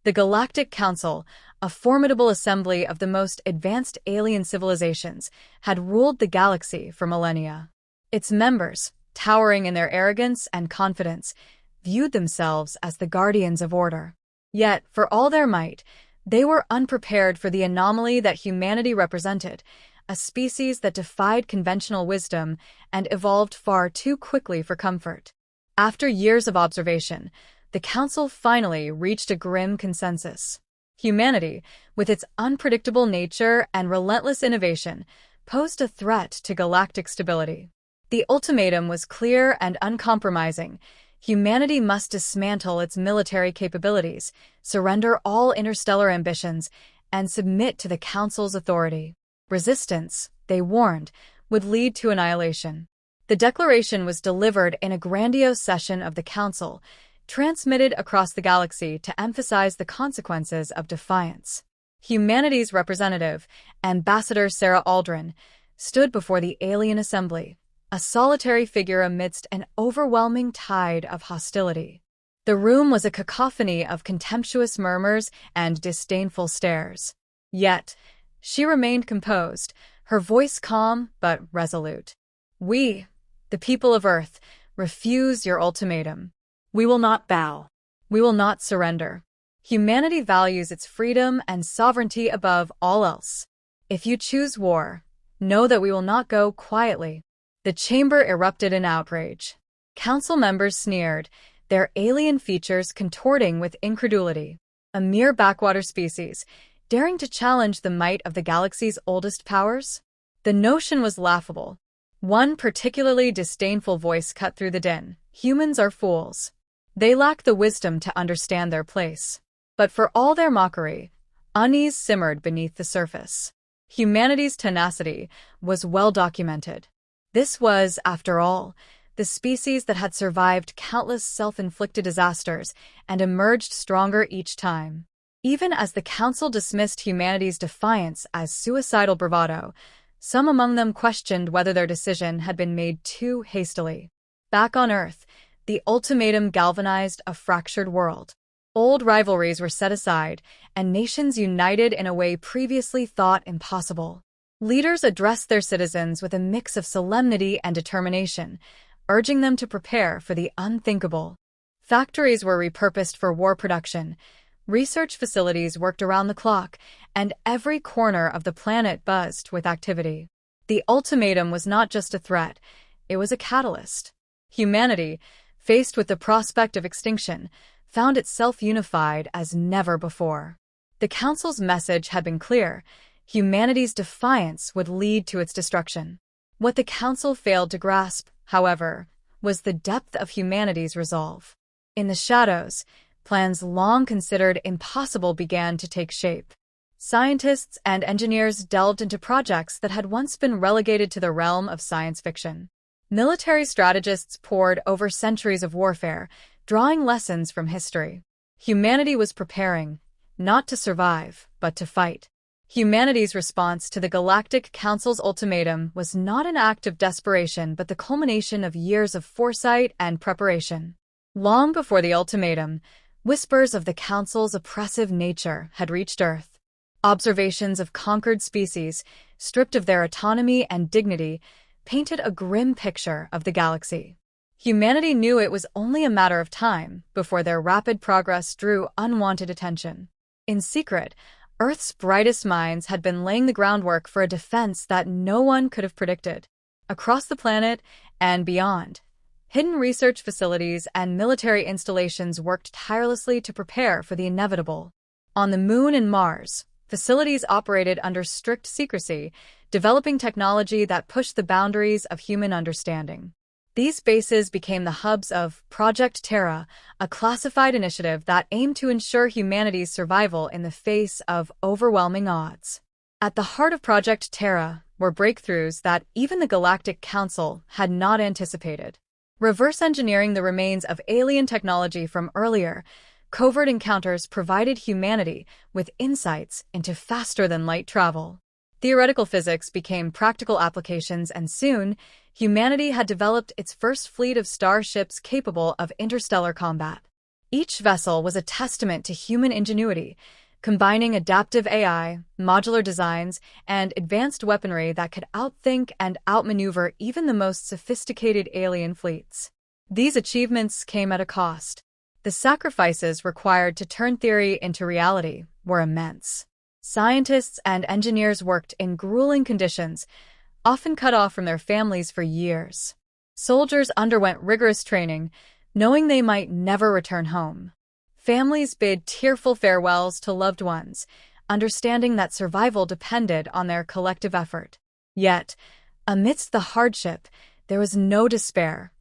The Galactic Council, a formidable assembly of the most advanced alien civilizations, had ruled the galaxy for millennia. Its members, towering in their arrogance and confidence, viewed themselves as the guardians of order. Yet, for all their might, they were unprepared for the anomaly that humanity represented, a species that defied conventional wisdom and evolved far too quickly for comfort. After years of observation, the Council finally reached a grim consensus. Humanity, with its unpredictable nature and relentless innovation, posed a threat to galactic stability. The ultimatum was clear and uncompromising. Humanity must dismantle its military capabilities, surrender all interstellar ambitions, and submit to the Council's authority. Resistance, they warned, would lead to annihilation. The declaration was delivered in a grandiose session of the Council, transmitted across the galaxy to emphasize the consequences of defiance. Humanity's representative, Ambassador Sarah Aldrin, stood before the alien assembly, a solitary figure amidst an overwhelming tide of hostility. The room was a cacophony of contemptuous murmurs and disdainful stares. Yet, she remained composed, her voice calm but resolute. "We, the people of Earth, refuse your ultimatum. We will not bow. We will not surrender. Humanity values its freedom and sovereignty above all else. If you choose war, know that we will not go quietly." The chamber erupted in outrage. Council members sneered, their alien features contorting with incredulity. A mere backwater species, daring to challenge the might of the galaxy's oldest powers? The notion was laughable. One particularly disdainful voice cut through the din. Humans are fools. They lack the wisdom to understand their place. But for all their mockery, unease simmered beneath the surface. Humanity's tenacity was well documented. This was, after all, the species that had survived countless self-inflicted disasters and emerged stronger each time. Even as the Council dismissed humanity's defiance as suicidal bravado, some among them questioned whether their decision had been made too hastily. Back on Earth, the ultimatum galvanized a fractured world. Old rivalries were set aside, and nations united in a way previously thought impossible. Leaders addressed their citizens with a mix of solemnity and determination, urging them to prepare for the unthinkable. Factories were repurposed for war production, research facilities worked around the clock, and every corner of the planet buzzed with activity. The ultimatum was not just a threat, it was a catalyst. Humanity, faced with the prospect of extinction, found itself unified as never before. The Council's message had been clear: humanity's defiance would lead to its destruction. What the Council failed to grasp, however, was the depth of humanity's resolve. In the shadows, plans long considered impossible began to take shape. Scientists and engineers delved into projects that had once been relegated to the realm of science fiction. Military strategists pored over centuries of warfare, drawing lessons from history. Humanity was preparing, not to survive, but to fight. Humanity's response to the Galactic Council's ultimatum was not an act of desperation but the culmination of years of foresight and preparation. Long before the ultimatum, whispers of the Council's oppressive nature had reached Earth. Observations of conquered species, stripped of their autonomy and dignity, painted a grim picture of the galaxy. Humanity knew it was only a matter of time before their rapid progress drew unwanted attention. In secret, Earth's brightest minds had been laying the groundwork for a defense that no one could have predicted. Across the planet and beyond, hidden research facilities and military installations worked tirelessly to prepare for the inevitable. On the Moon and Mars, facilities operated under strict secrecy, developing technology that pushed the boundaries of human understanding. These bases became the hubs of Project Terra, a classified initiative that aimed to ensure humanity's survival in the face of overwhelming odds. At the heart of Project Terra were breakthroughs that even the Galactic Council had not anticipated. Reverse engineering the remains of alien technology from earlier, covert encounters provided humanity with insights into faster-than-light travel. Theoretical physics became practical applications, and soon, humanity had developed its first fleet of starships capable of interstellar combat. Each vessel was a testament to human ingenuity, combining adaptive AI, modular designs, and advanced weaponry that could outthink and outmaneuver even the most sophisticated alien fleets. These achievements came at a cost. The sacrifices required to turn theory into reality were immense. Scientists and engineers worked in grueling conditions, often cut off from their families for years. Soldiers underwent rigorous training, knowing they might never return home. Families bid tearful farewells to loved ones, understanding that survival depended on their collective effort. Yet, amidst the hardship, there was no despair,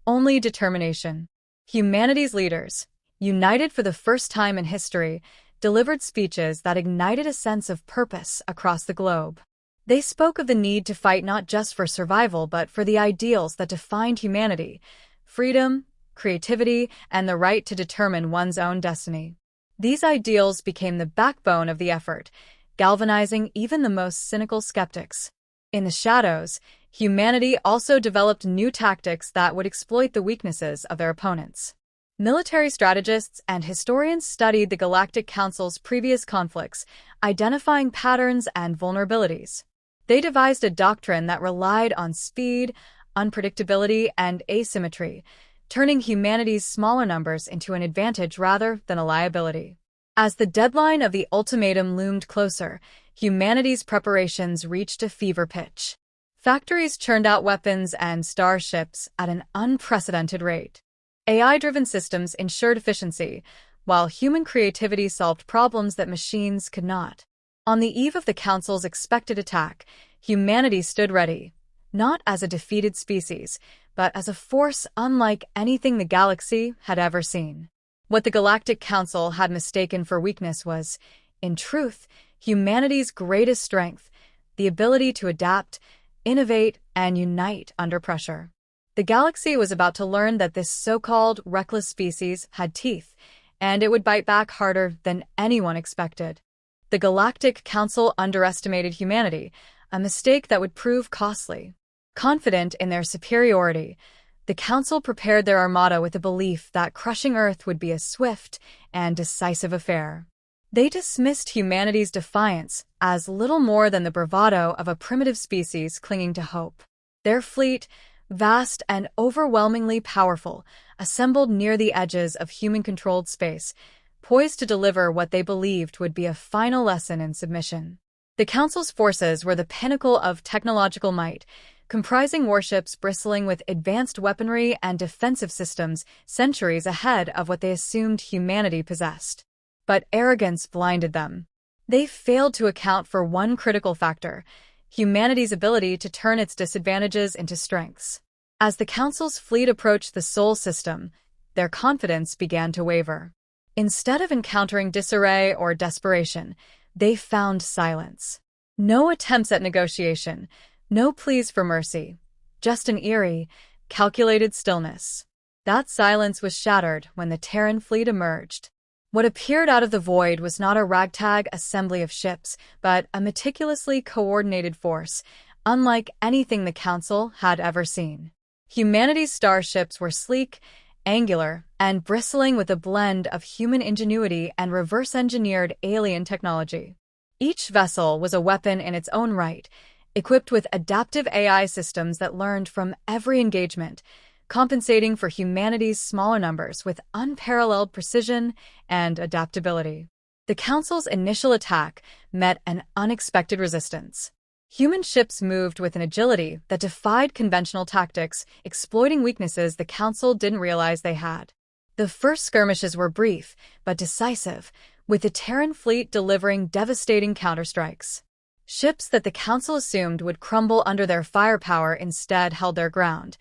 only determination. Humanity's leaders, united for the first time in history, delivered speeches that ignited a sense of purpose across the globe. They spoke of the need to fight not just for survival but for the ideals that defined humanity: freedom, creativity, and the right to determine one's own destiny. These ideals became the backbone of the effort, galvanizing even the most cynical skeptics. In the shadows, humanity also developed new tactics that would exploit the weaknesses of their opponents. Military strategists and historians studied the Galactic Council's previous conflicts, identifying patterns and vulnerabilities. They devised a doctrine that relied on speed, unpredictability, and asymmetry, turning humanity's smaller numbers into an advantage rather than a liability. As the deadline of the ultimatum loomed closer, humanity's preparations reached a fever pitch. Factories churned out weapons and starships at an unprecedented rate. AI-driven systems ensured efficiency, while human creativity solved problems that machines could not. On the eve of the Council's expected attack, humanity stood ready, not as a defeated species, but as a force unlike anything the galaxy had ever seen. What the Galactic Council had mistaken for weakness was, in truth, humanity's greatest strength: the ability to adapt, innovate, and unite under pressure. The galaxy was about to learn that this so-called reckless species had teeth, and it would bite back harder than anyone expected. The Galactic Council underestimated humanity, a mistake that would prove costly. Confident in their superiority, the Council prepared their armada with the belief that crushing Earth would be a swift and decisive affair. They dismissed humanity's defiance as little more than the bravado of a primitive species clinging to hope. Their fleet, vast and overwhelmingly powerful, assembled near the edges of human-controlled space, poised to deliver what they believed would be a final lesson in submission. The Council's forces were the pinnacle of technological might, comprising warships bristling with advanced weaponry and defensive systems centuries ahead of what they assumed humanity possessed. But arrogance blinded them. They failed to account for one critical factor: humanity's ability to turn its disadvantages into strengths. As the Council's fleet approached the Sol system, their confidence began to waver. Instead of encountering disarray or desperation, they found silence. No attempts at negotiation, no pleas for mercy, just an eerie, calculated stillness. That silence was shattered when the Terran fleet emerged. What appeared out of the void was not a ragtag assembly of ships, but a meticulously coordinated force, unlike anything the Council had ever seen. Humanity's starships were sleek, angular, and bristling with a blend of human ingenuity and reverse-engineered alien technology. Each vessel was a weapon in its own right, equipped with adaptive AI systems that learned from every engagement, compensating for humanity's smaller numbers with unparalleled precision and adaptability. The Council's initial attack met an unexpected resistance. Human ships moved with an agility that defied conventional tactics, exploiting weaknesses the Council didn't realize they had. The first skirmishes were brief, but decisive, with the Terran fleet delivering devastating counterstrikes. Ships that the Council assumed would crumble under their firepower instead held their ground,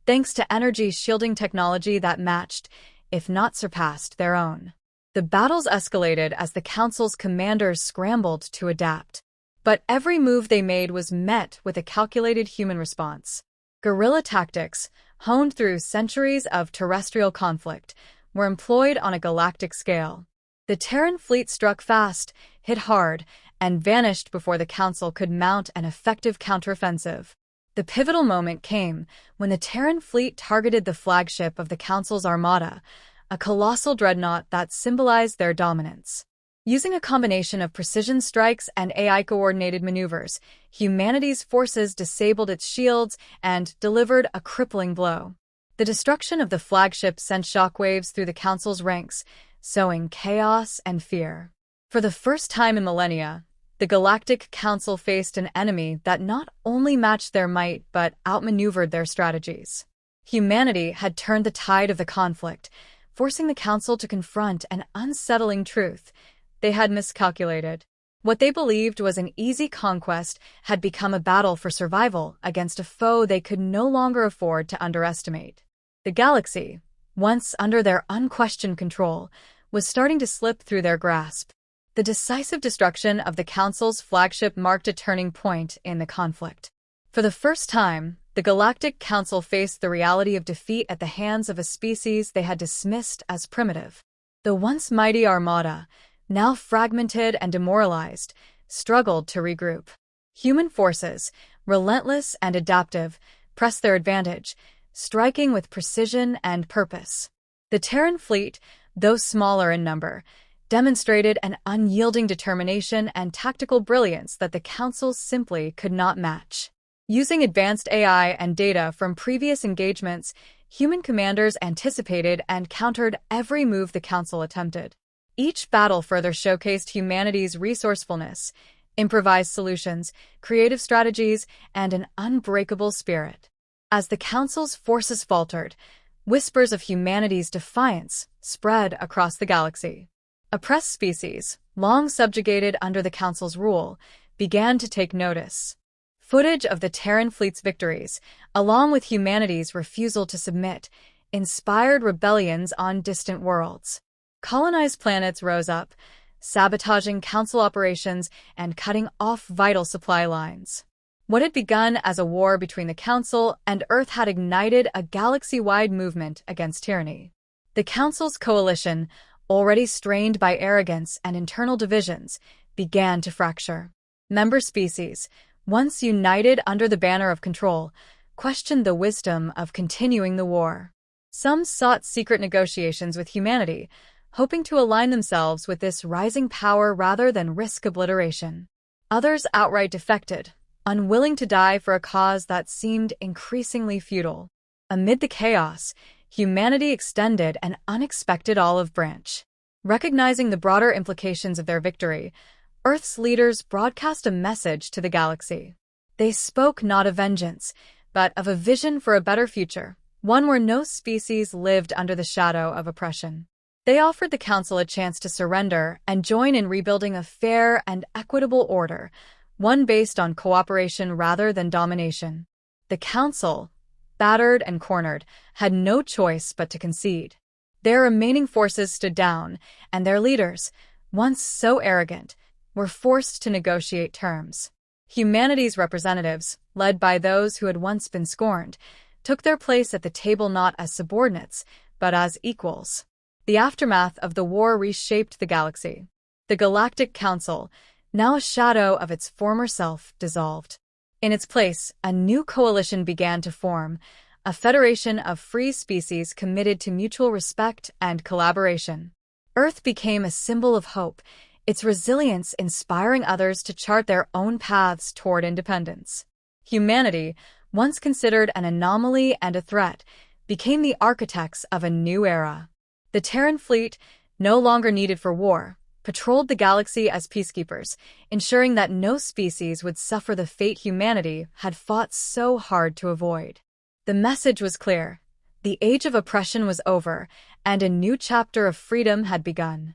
thanks to energy shielding technology that matched, if not surpassed, their own. The battles escalated as the Council's commanders scrambled to adapt. But every move they made was met with a calculated human response. Guerrilla tactics, honed through centuries of terrestrial conflict, were employed on a galactic scale. The Terran fleet struck fast, hit hard, and vanished before the Council could mount an effective counteroffensive. The pivotal moment came when the Terran fleet targeted the flagship of the Council's armada, a colossal dreadnought that symbolized their dominance. Using a combination of precision strikes and AI-coordinated maneuvers, humanity's forces disabled its shields and delivered a crippling blow. The destruction of the flagship sent shockwaves through the Council's ranks, sowing chaos and fear. For the first time in millennia, the Galactic Council faced an enemy that not only matched their might but outmaneuvered their strategies. Humanity had turned the tide of the conflict, forcing the Council to confront an unsettling truth. They had miscalculated. What they believed was an easy conquest had become a battle for survival against a foe they could no longer afford to underestimate. The galaxy, once under their unquestioned control, was starting to slip through their grasp. The decisive destruction of the Council's flagship marked a turning point in the conflict. For the first time, the Galactic Council faced the reality of defeat at the hands of a species they had dismissed as primitive. The once mighty armada, now fragmented and demoralized, struggled to regroup. Human forces, relentless and adaptive, pressed their advantage, striking with precision and purpose. The Terran fleet, though smaller in number, demonstrated an unyielding determination and tactical brilliance that the Council simply could not match. Using advanced AI and data from previous engagements, human commanders anticipated and countered every move the Council attempted. Each battle further showcased humanity's resourcefulness, improvised solutions, creative strategies, and an unbreakable spirit. As the Council's forces faltered, whispers of humanity's defiance spread across the galaxy. Oppressed species, long subjugated under the Council's rule, began to take notice. Footage of the Terran fleet's victories, along with humanity's refusal to submit, inspired rebellions on distant worlds. Colonized planets rose up, sabotaging Council operations and cutting off vital supply lines. What had begun as a war between the Council and Earth had ignited a galaxy-wide movement against tyranny. The Council's coalition, already strained by arrogance and internal divisions, began to fracture. Member species, once united under the banner of control, questioned the wisdom of continuing the war. Some sought secret negotiations with humanity, hoping to align themselves with this rising power rather than risk obliteration. Others outright defected, unwilling to die for a cause that seemed increasingly futile. Amid the chaos, humanity extended an unexpected olive branch. Recognizing the broader implications of their victory, Earth's leaders broadcast a message to the galaxy. They spoke not of vengeance, but of a vision for a better future, one where no species lived under the shadow of oppression. They offered the Council a chance to surrender and join in rebuilding a fair and equitable order, one based on cooperation rather than domination. The Council, battered and cornered, had no choice but to concede. Their remaining forces stood down, and their leaders, once so arrogant, were forced to negotiate terms. Humanity's representatives, led by those who had once been scorned, took their place at the table not as subordinates, but as equals. The aftermath of the war reshaped the galaxy. The Galactic Council, now a shadow of its former self, dissolved. In its place, a new coalition began to form, a federation of free species committed to mutual respect and collaboration. Earth became a symbol of hope, its resilience inspiring others to chart their own paths toward independence. Humanity, once considered an anomaly and a threat, became the architects of a new era. The Terran fleet, no longer needed for war, patrolled the galaxy as peacekeepers, ensuring that no species would suffer the fate humanity had fought so hard to avoid. The message was clear. The age of oppression was over, and a new chapter of freedom had begun.